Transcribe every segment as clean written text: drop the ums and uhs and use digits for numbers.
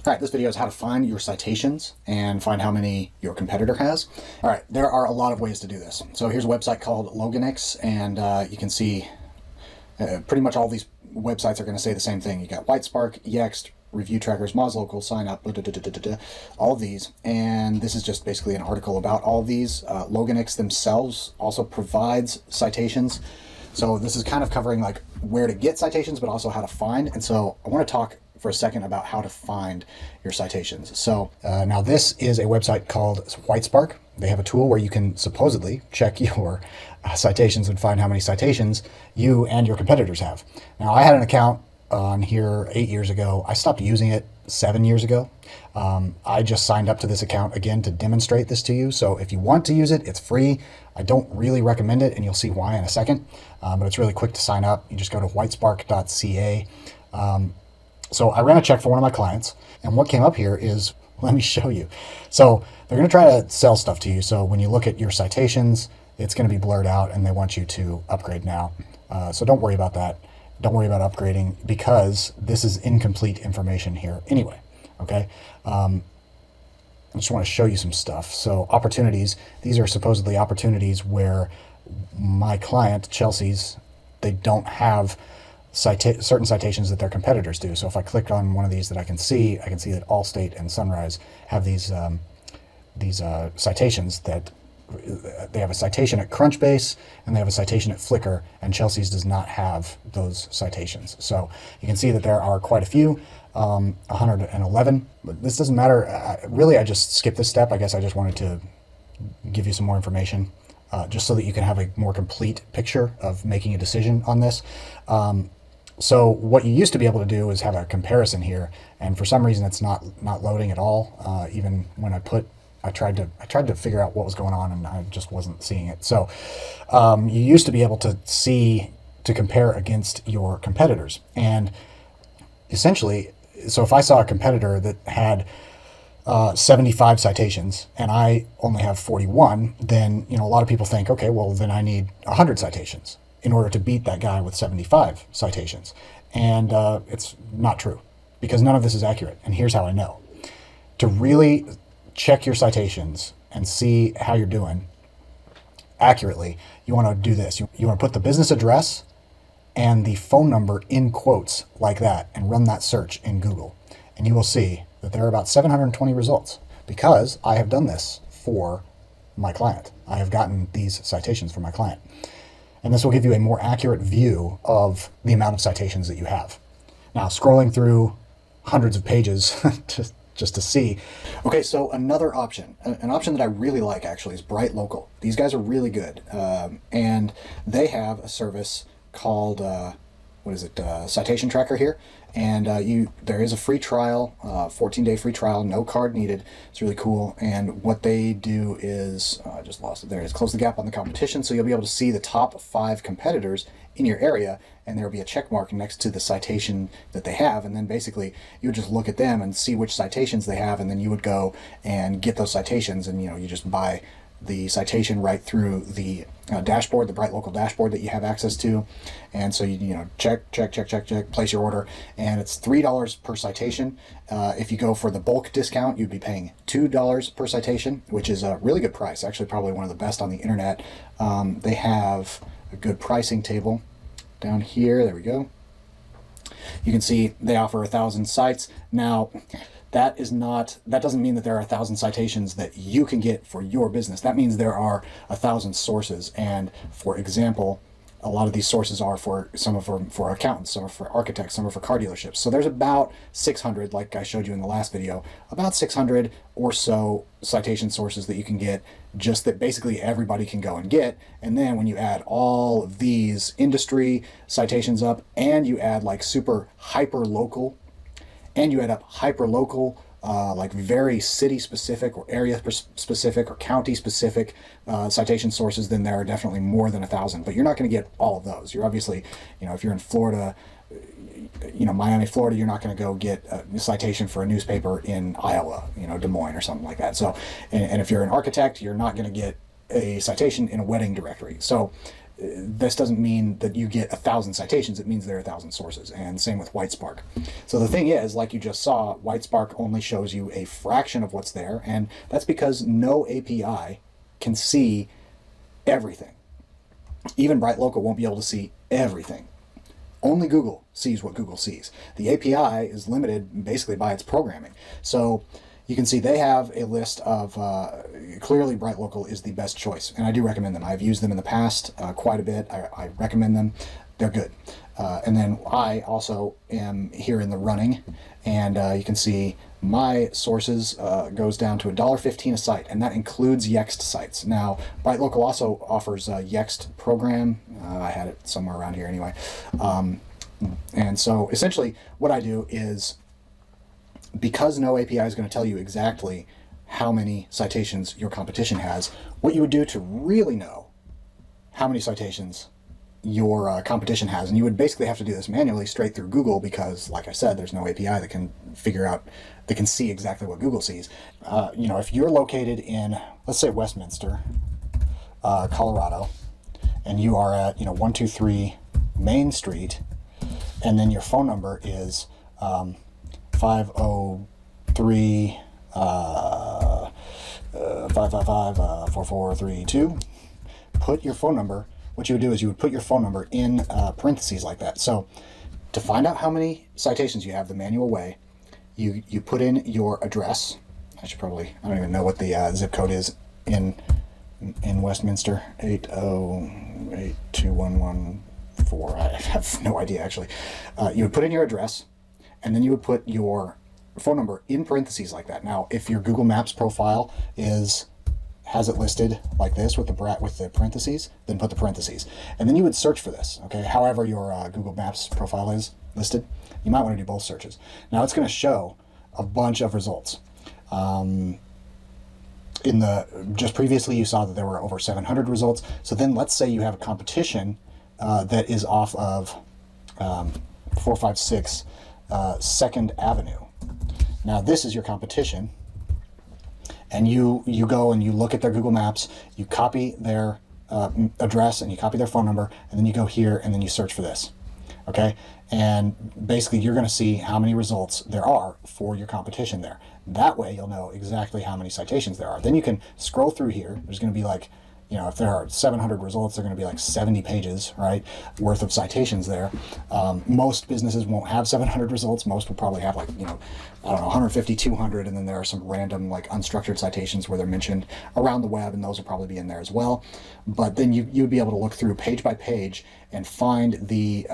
All right, this video is how to find your citations and find how many your competitor has. All right, there are a lot of ways to do this. So here's a website called Loganix, and you can see pretty much all these websites are going to say the same thing. You got Whitespark, Yext, Review Trackers, MozLocal, Sign Up, all of these. And this is just basically an article about all of these. Loganix themselves also provides citations. So this is kind of covering like where to get citations, but also how to find. And so I want to talk for a second about how to find your citations. So now this is a website called Whitespark. They have a tool where you can supposedly check your citations and find how many citations you and your competitors have. Now I had an account on here 8 years ago. I stopped using it 7 years ago. I just signed up to this account again to demonstrate this to you. So if you want to use it, it's free. I don't really recommend it, and you'll see why in a second. But it's really quick to sign up. You just go to whitespark.ca. So I ran a check for one of my clients, and what came up here is, let me show you. So they're going to try to sell stuff to you. So when you look at your citations, it's going to be blurred out, and they want you to upgrade now. So don't worry about that. Don't worry about upgrading, because this is incomplete information here anyway. Okay. I just want to show you some stuff. So opportunities, these are supposedly opportunities where my client, Chelsea's, they don't have certain citations that their competitors do. So if I click on one of these that I can see that Allstate and Sunrise have these citations that they have a citation at Crunchbase and they have a citation at Flickr, and Chelsea's does not have those citations. So you can see that there are quite a few, 111, but this doesn't matter. Really, I just skipped this step. I guess I just wanted to give you some more information, just so that you can have a more complete picture of making a decision on this. So what you used to be able to do is have a comparison here, and for some reason it's not loading at all. Even when I tried to figure out what was going on, and I just wasn't seeing it. So you used to be able to compare against your competitors, and essentially, so if I saw a competitor that had 75 citations and I only have 41, then a lot of people think, okay, well then I need 100 citations in order to beat that guy with 75 citations. And it's not true, because none of this is accurate. And here's how I know. To really check your citations and see how you're doing accurately, you want to do this. You want to put the business address and the phone number in quotes like that and run that search in Google. And you will see that there are about 720 results, because I have done this for my client. I have gotten these citations for my client. And this will give you a more accurate view of the amount of citations that you have. Now, scrolling through hundreds of pages just to see. Okay, so another option, an option that I really like actually, is Bright Local. These guys are really good. And they have a service called, Citation Tracker here. And there is a free trial, 14-day free trial, no card needed. It's really cool. And what they do is, I just lost it. There it is. Close the gap on the competition. So you'll be able to see the top 5 competitors in your area, and there will be a check mark next to the citation that they have. And then basically you would just look at them and see which citations they have, and then you would go and get those citations, and you just buy the citation right through the dashboard, the Bright Local dashboard that you have access to. And so you check, place your order, and it's $3 per citation. If you go for the bulk discount, you'd be paying $2 per citation, which is a really good price. Actually, probably one of the best on the internet. They have a good pricing table down here. There we go. You can see they offer 1,000 sites. Now, that doesn't mean that there are 1,000 citations that you can get for your business. That means there are 1,000 sources. And for example, a lot of these sources are some are for accountants, some are for architects, some are for car dealerships. So there's about 600, like I showed you in the last video, about 600 or so citation sources that you can get, just that basically everybody can go and get. And then when you add all of these industry citations up, and you add like super hyper local, and you add up hyper-local, like very city-specific or area-specific or county-specific citation sources, then there are definitely more than 1,000. But you're not going to get all of those. You're obviously, if you're in Florida, Miami, Florida, you're not going to go get a citation for a newspaper in Iowa, Des Moines or something like that. So, and if you're an architect, you're not going to get a citation in a wedding directory. So this doesn't mean that you get 1,000 citations. It means there are 1,000 sources, and same with Whitespark. So the thing is, like you just saw, Whitespark only shows you a fraction of what's there, and that's because no API can see everything. Even BrightLocal won't be able to see everything. Only Google sees what Google sees. The API is limited basically by its programming. So you can see they have a list of, clearly BrightLocal is the best choice, and I do recommend them. I've used them in the past quite a bit. I recommend them. They're good. And then I also am here in the running, and you can see my sources goes down to $1.15 a site, and that includes Yext sites. Now, BrightLocal also offers a Yext program. I had it somewhere around here anyway. And so essentially what I do is, because no API is going to tell you exactly how many citations your competition has, what you would do to really know how many citations your competition has, and you would basically have to do this manually straight through Google, because like I said, there's no API that can figure out, that can see exactly what Google sees. You know, if you're located in, let's say, Westminster, Colorado, and you are at, 123 Main Street, and then your phone number is 503 555 4432. Put your phone number. What you would do is you would put your phone number in parentheses like that. So to find out how many citations you have the manual way, you put in your address. I don't even know what the zip code is in Westminster. 8082114. I have no idea actually. You would put in your address, and then you would put your phone number in parentheses like that. Now, if your Google Maps profile has it listed like this with the parentheses, then put the parentheses, and then you would search for this. Okay, however your Google Maps profile is listed, you might want to do both searches. Now it's going to show a bunch of results. Just previously you saw that there were over 700 results. So then let's say you have a competition that is off of 456 2nd Avenue. Now this is your competition, and you go and you look at their Google Maps, you copy their address and you copy their phone number, and then you go here and then you search for this. Okay, and basically you're going to see how many results there are for your competition there. That way you'll know exactly how many citations there are. Then you can scroll through here. There's going to be like, if there are 700 results, they're going to be like 70 pages, right, worth of citations there. Most businesses won't have 700 results. Most will probably have 150, 200, and then there are some random unstructured citations where they're mentioned around the web, and those will probably be in there as well. But then you'd be able to look through page by page and find the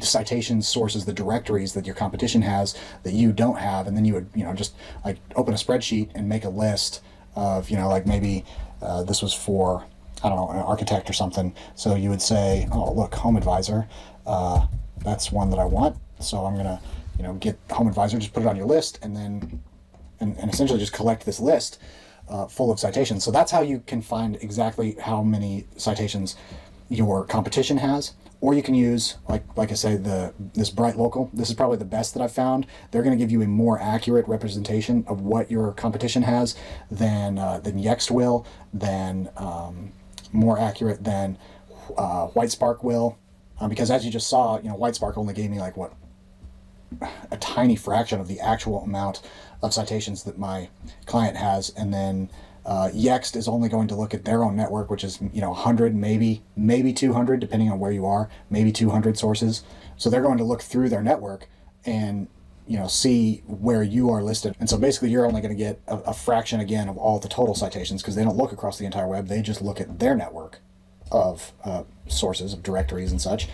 citation sources, the directories that your competition has that you don't have, and then you would just open a spreadsheet and make a list of maybe this was for, I don't know, an architect or something. So you would say, oh look, Home Advisor, that's one that I want, so I'm gonna get Home Advisor, just put it on your list, and then and essentially just collect this list full of citations. So that's how you can find exactly how many citations your competition has. Or you can use, like I say, this BrightLocal. This is probably the best that I've found. They're going to give you a more accurate representation of what your competition has than Yext will, than more accurate than Whitespark will, because as you just saw, Whitespark only gave me a tiny fraction of the actual amount of citations that my client has, and then Yext is only going to look at their own network, which is 100, maybe 200, depending on where you are, maybe 200 sources. So they're going to look through their network and see where you are listed. And so basically you're only going to get a fraction again of all the total citations, because they don't look across the entire web. They just look at their network of sources, of directories and such.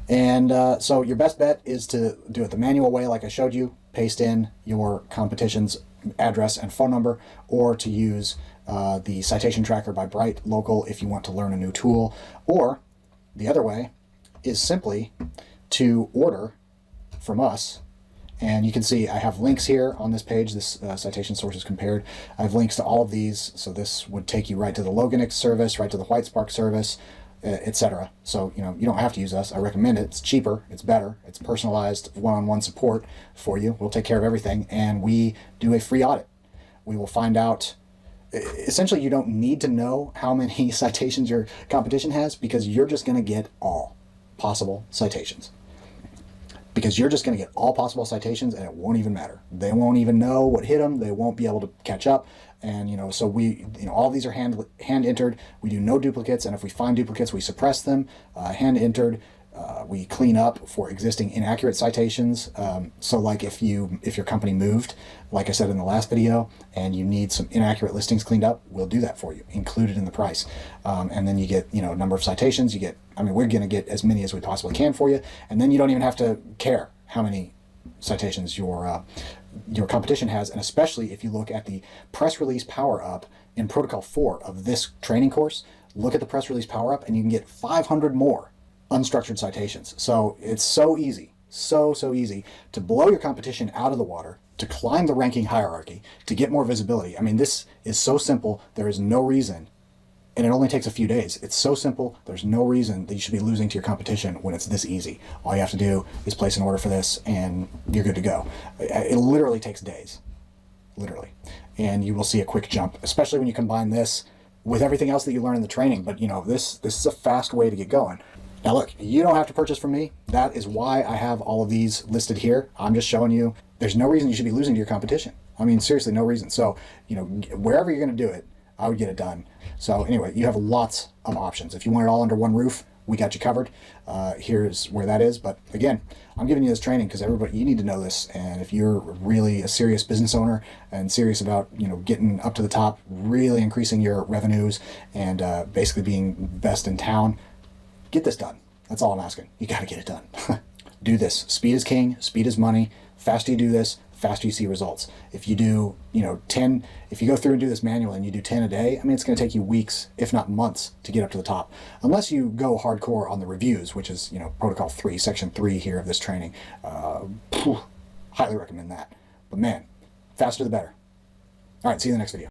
And so your best bet is to do it the manual way, like I showed you. Paste in your competition's address and phone number, or to use the citation tracker by BrightLocal if you want to learn a new tool. Or the other way is simply to order from us. And you can see I have links here on this page, this citation sources compared. I have links to all of these, so this would take you right to the Loganix service, right to the Whitespark service, etc. So you don't have to use us. I recommend it. It's cheaper, it's better, it's personalized one-on-one support for you. We'll take care of everything, and we do a free audit. We will find out essentially you don't need to know how many citations your competition has, because you're just going to get all possible citations. Because you're just going to get all possible citations, and it won't even matter. They won't even know what hit them. They won't be able to catch up. And so all these are hand entered. We do no duplicates, and if we find duplicates, we suppress them. Hand entered. We clean up for existing inaccurate citations. So like if your company moved, like I said in the last video, and you need some inaccurate listings cleaned up, we'll do that for you, included in the price. And then you get, number of citations. We're going to get as many as we possibly can for you. And then you don't even have to care how many citations your competition has. And especially if you look at the press release power up in Protocol 4 of this training course, look at the press release power up and you can get 500 more unstructured citations. So it's so easy, so easy to blow your competition out of the water, to climb the ranking hierarchy, to get more visibility. This is so simple. There is no reason, and it only takes a few days. It's so simple. There's no reason that you should be losing to your competition when it's this easy. All you have to do is place an order for this and you're good to go. It literally takes days, literally. And you will see a quick jump, especially when you combine this with everything else that you learn in the training. But this is a fast way to get going. Now look, you don't have to purchase from me. That is why I have all of these listed here. I'm just showing you there's no reason you should be losing to your competition. Seriously, no reason. So, wherever you're going to do it, I would get it done. So anyway, you have lots of options. If you want it all under one roof, we got you covered. Here's where that is. But again, I'm giving you this training because you need to know this. And if you're really a serious business owner and serious about, getting up to the top, really increasing your revenues and basically being best in town, get this done. That's all I'm asking. You got to get it done. Do this. Speed is king. Speed is money. Faster you do this, faster you see results. If you do, 10, if you go through and do this manually and you do 10 a day, it's going to take you weeks, if not months, to get up to the top. Unless you go hardcore on the reviews, which is, Protocol 3, Section 3 here of this training. Highly recommend that. But man, faster the better. All right, see you in the next video.